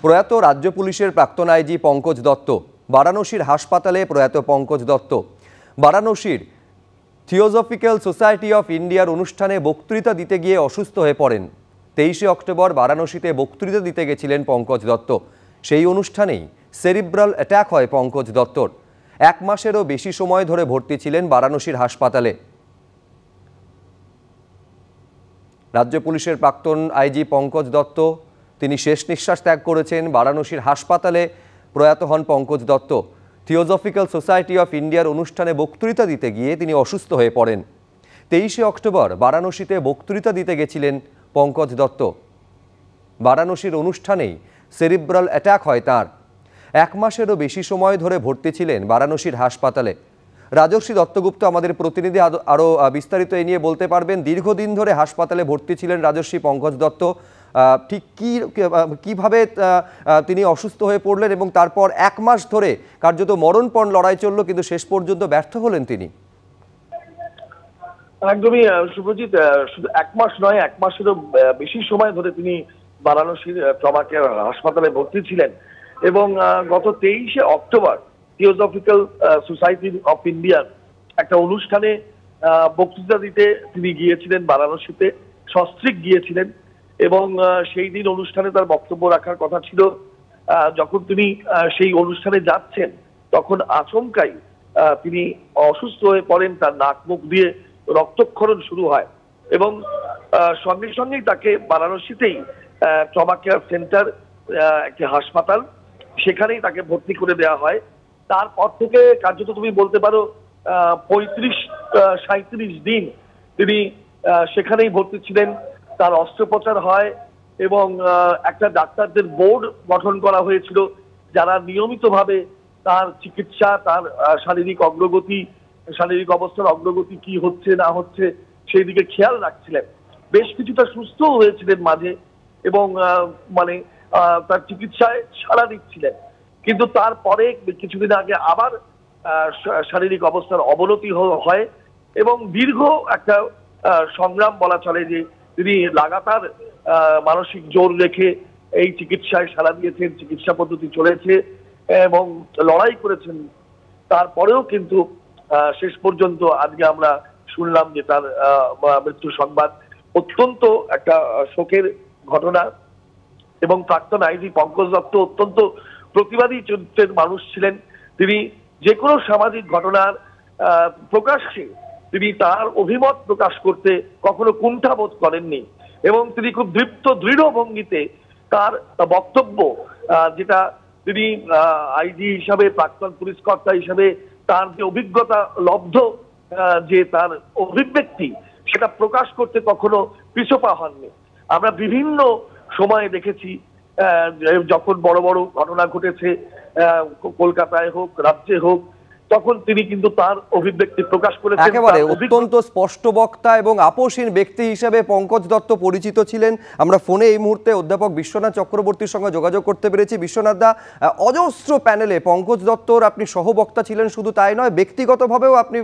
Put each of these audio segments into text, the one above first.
প্রয়াত রাজ্য পুলিশের প্রাক্তন আইজি পঙ্কজ দত্ত। বারাণসীর হাসপাতালে প্রয়াত পঙ্কজ দত্ত বারাণসীর থিওজফিক্যাল সোসাইটি অফ ইন্ডিয়ার অনুষ্ঠানে বক্তৃতা দিতে গিয়ে অসুস্থ হয়ে পড়েন। 23শে অক্টোবর বারাণসীতে বক্তৃতা দিতে গেছিলেন পঙ্কজ দত্ত। সেই অনুষ্ঠানেই সেরিব্রাল অ্যাটাক হয় পঙ্কজ দত্তর। 1 মাসেরও বেশি সময় ধরে ভর্তি ছিলেন বারাণসীর হাসপাতালে। রাজ্য পুলিশের প্রাক্তন আইজি পঙ্কজ দত্ত তিনি শেষ নিঃশ্বাস ত্যাগ করেছেন। বারাণসীর হাসপাতালে প্রয়াত হন Pankaj Dutta. Theosophical society of ইন্ডিয়ার অনুষ্ঠানে বক্তৃতা দিতে গিয়ে তিনি অসুস্থ হয়ে পড়েন। 23শে অক্টোবর বারাণসীতে বক্তৃতা দিতে গেছিলেন পঙ্কজ দত্ত। বারাণসীর অনুষ্ঠানেই সেরিব্রাল অ্যাটাক হয় তাঁর। 1 মাসেরও বেশি সময় ধরে ভর্তি ছিলেন বারাণসীর হাসপাতালে। রাজর্ষি দত্তগুপ্ত আমাদের প্রতিনিধি আরও বিস্তারিত এ নিয়ে বলতে পারবেন। দীর্ঘদিন ধরে হাসপাতালে ভর্তি ছিলেন রাজর্ষি পঙ্কজ দত্ত। ঠিক কিভাবে তিনি অসুস্থ হয়ে পড়লেন এবং তারপর 1 মাস ধরে কার্যত মরণপণ লড়াই চলল, কিন্তু শেষ পর্যন্ত ব্যর্থ হলেন তিনি। একদমই শুভজিৎ, শুধু 1 মাস নয়, 1 মাসেরও বেশি সময় ধরে তিনি বারাণসীর ট্রমা কেয়ার হাসপাতালে ভর্তি ছিলেন এবং গত 23শে অক্টোবর থিওজফিক্যাল সোসাইটি অফ ইন্ডিয়ার একটা অনুষ্ঠানে বক্তৃতা দিতে তিনি গিয়েছিলেন বারাণসীতে, সস্ত্রীক গিয়েছিলেন এবং সেই দিন অনুষ্ঠানে তার বক্তব্য রাখার কথা ছিল। যখন তিনি সেই অনুষ্ঠানে যাচ্ছেন তখন আচমকাই তিনি অসুস্থ হয়ে পড়েন। তার নাক মুখ দিয়ে রক্তক্ষরণ শুরু হয় এবং সঙ্গে সঙ্গেই তাকে বারাণসীতেই ট্রমা কেয়ার সেন্টার, একটি হাসপাতাল, সেখানেই তাকে ভর্তি করে দেওয়া হয়। তারপর থেকে কার্যত তুমি বলতে পারো 35-37 দিন তিনি সেখানেই ভর্তি ছিলেন। তার অস্ত্রোপচার হয় এবং একটা ডাক্তারদের বোর্ড গঠন করা হয়েছিল যারা নিয়মিতভাবে তার চিকিৎসা, তার শারীরিক অগ্রগতি, শারীরিক অবস্থার অগ্রগতি কি হচ্ছে না হচ্ছে সেই দিকে খেয়াল রাখছিলেন। বেশ কিছুটা সুস্থ হয়েছিলেন মাঝে এবং তার চিকিৎসায় সাড়া দিচ্ছিলেন, কিন্তু তারপরে কিছুদিন আগে আবার শারীরিক অবস্থার অবনতি হয় এবং দীর্ঘ একটা সংগ্রাম বলা চলে যে তিনি লাগাতার মানসিক জোর রেখে এই চিকিৎসায় সাড়া দিয়েছেন, চিকিৎসা পদ্ধতি চলেছে এবং লড়াই করেছেন। তারপরেও কিন্তু শেষ পর্যন্ত আজকে আমরা শুনলাম যে তার মৃত্যু সংবাদ। অত্যন্ত একটা শোকের ঘটনা এবং প্রাক্তন আইজি পঙ্কজ দত্ত অত্যন্ত প্রতিবাদী চরিত্রের মানুষ ছিলেন। তিনি যে কোনো সামাজিক ঘটনার প্রকাশ্যে তিনি তার অভিমত প্রকাশ করতে কখনো কুণ্ঠাবোধ করেননি এবং তিনি খুব দৃঢ় ভঙ্গিতে তার বক্তব্য, যেটা তিনি আইজি হিসাবে, প্রাক্তন পুলিশ কর্তা হিসাবে তার যে অভিজ্ঞতা লব্ধ, যে তার অভিব্যক্তি, সেটা প্রকাশ করতে কখনো পিছপা হননি। আমরা বিভিন্ন সময়ে দেখেছি যখন বড় বড় ঘটনা ঘটেছে, কলকাতায় হোক, রাজ্যে হোক, তখন তিনি কিন্তু তার অভিব্যক্তি প্রকাশ করেছেন। একেবারে অত্যন্ত স্পষ্ট বক্তা এবং আপোষহীন ব্যক্তি হিসেবে পঙ্কজ দত্ত পরিচিত ছিলেন। আমরা ফোনে এই মুহূর্তে অধ্যাপক বিশ্বনাথ চক্রবর্তীর সঙ্গে যোগাযোগ করতে পেরেছি। বিশ্বনাথ দা, অজস্র প্যানেলে পঙ্কজ দত্তর আপনি সহবক্তা ছিলেন, শুধু তাই নয় ব্যক্তিগতভাবেও আপনি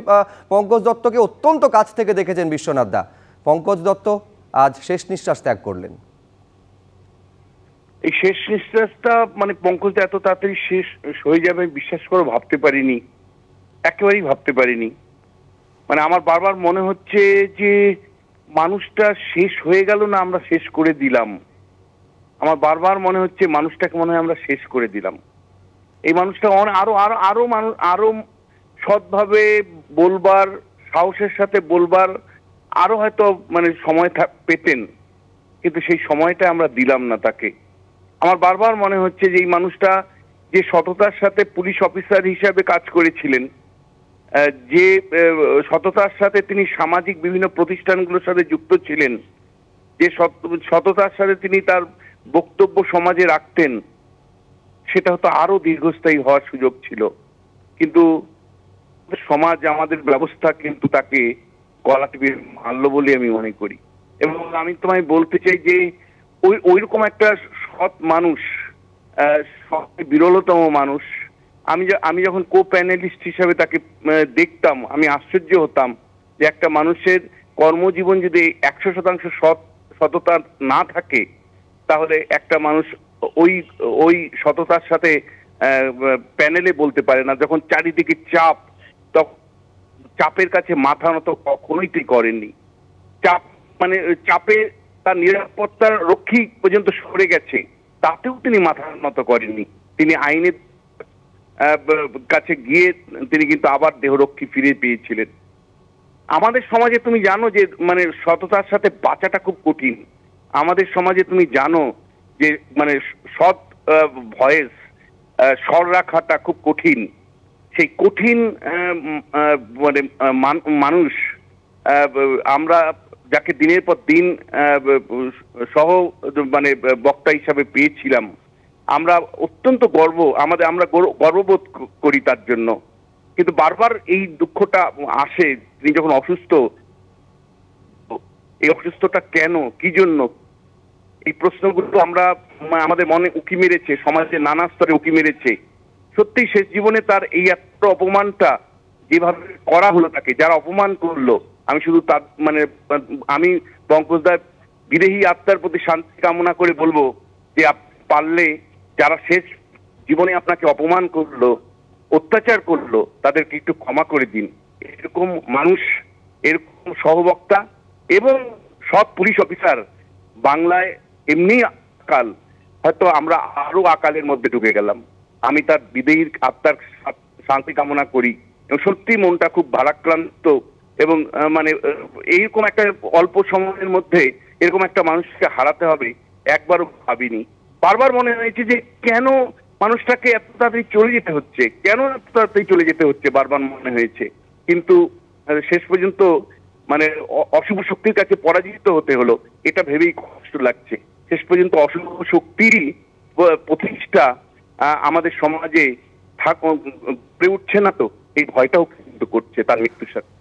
পঙ্কজ দত্তকে অত্যন্ত কাছ থেকে দেখেছেন। বিশ্বনাথ দা, পঙ্কজ দত্ত আজ শেষ নিঃশ্বাস ত্যাগ করলেন। এই শেষ নিঃশ্বাসটা পঙ্কজ এত তাড়াতাড়ি শেষ হয়ে যাবে বিশ্বাস করে ভাবতে পারিনি, একেবারেই ভাবতে পারিনি। আমার বারবার মনে হচ্ছে যে মানুষটা শেষ হয়ে গেল না, আমরা শেষ করে দিলাম। আমার বারবার মনে হচ্ছে মানুষটাকে মনে হয় আমরা শেষ করে দিলাম। এই মানুষটা আরো সৎভাবে বলবার, সাহসের সাথে বলবার আরো হয়তো সময় পেতেন, কিন্তু সেই সময়টা আমরা দিলাম না তাকে। আমার বারবার মনে হচ্ছে যে এই মানুষটা যে সততার সাথে পুলিশ অফিসার হিসাবে কাজ করেছিলেন, যে সততার সাথে তিনি সামাজিক বিভিন্ন প্রতিষ্ঠানগুলোর সাথে যুক্ত ছিলেন, যে সততার সাথে তিনি তার বক্তব্য সমাজে রাখতেন, সেটা হয়তো আরো দীর্ঘস্থায়ী হওয়ার সুযোগ ছিল। কিন্তু সমাজ, আমাদের ব্যবস্থা কিন্তু তাকে গলা টিপে মারল বলে আমি মনে করি। এবং আমি তোমায় বলতে চাই যে ওইরকম একটা সৎ মানুষ, বিরলতম মানুষ, আমি যখন কো প্যানেলিস্ট হিসাবে তাকে দেখতাম, আমি আশ্চর্য হতাম যে একটা মানুষের কর্মজীবন যদি 100% সততা না থাকে, তাহলে একটা মানুষ ওই ওই সততার সাথে প্যানেলে বলতে পারে না, যখন চারিদিকে চাপ, তখন চাপের কাছে মাথা নত কখনোই তিনি করেননি। চাপ মানে চাপে তার নিরাপত্তার রক্ষী পর্যন্ত সরে গেছে, তাতেও তিনি মাথা নত করেননি। তিনি আইনের কাছে গিয়ে তিনি কিন্তু আবার দেহরক্ষী ফিরে পেয়েছিলেন। আমাদের সমাজে তুমি জানো যে মানে সততার সাথে বাঁচাটা খুব কঠিন। আমাদের সমাজে তুমি জানো যে মানে সৎ ভয়েস স্বর রাখাটা খুব কঠিন। সেই কঠিন মানে মানুষ আমরা যাকে দিনের পর দিন সহ মানে বক্তা হিসাবে পেয়েছিলাম, আমরা অত্যন্ত আমরা গর্ববোধ করি তার জন্য। কিন্তু বারবার এই দুঃখটা আসে, তিনি যখন অসুস্থ, এই অসুস্থতা কেন, কি জন্য, এই প্রশ্নগুলো আমরা আমাদের মনে উকি মেরেছে, সমাজে নানা স্তরে উকি মেরেছে। সত্যি শেষ জীবনে তার এই এত অপমানটা যেভাবে করা হলো, তাকে যারা অপমান করলো, আমি শুধু তার মানে আমি পঙ্কজদার বিদেহী আত্মার প্রতি শান্তি কামনা করে বলবো যে পারলে যারা শেষ জীবনে আপনাকে অপমান করলো, অত্যাচার করলো, তাদেরকে একটু ক্ষমা করে দিন। এরকম মানুষ, এরকম সহবক্তা এবং সৎ পুলিশ অফিসার বাংলায় এমনি আকাল, হয়তো আমরা আরো আকালের মধ্যে ঢুকে গেলাম। আমি তার বিদেহীর আত্মার শান্তি কামনা করি এবং সত্যি মনটা খুব ভারাক্রান্ত। এবং মানে এইরকম একটা অল্প সময়ের মধ্যে এরকম একটা মানুষকে হারাতে হবে একবারও ভাবিনি। বারবার মনে হয়েছে যে কেন মানুষটাকে এত তাড়াতাড়ি চলে যেতে হচ্ছে, কেন এত তাড়াতাড়ি চলে যেতে হচ্ছে, বারবার মনে হয়েছে। কিন্তু শেষ পর্যন্ত মানে অশুভ শক্তির কাছে পরাজিত হতে হলো, এটা ভেবেই কষ্ট লাগছে। শেষ পর্যন্ত অশুভ শক্তিরই প্রতিষ্ঠা আমাদের সমাজে গড়ে উঠছে না, তো এই ভয়টাও কিন্তু করছে তার মৃত্যুর সাথে।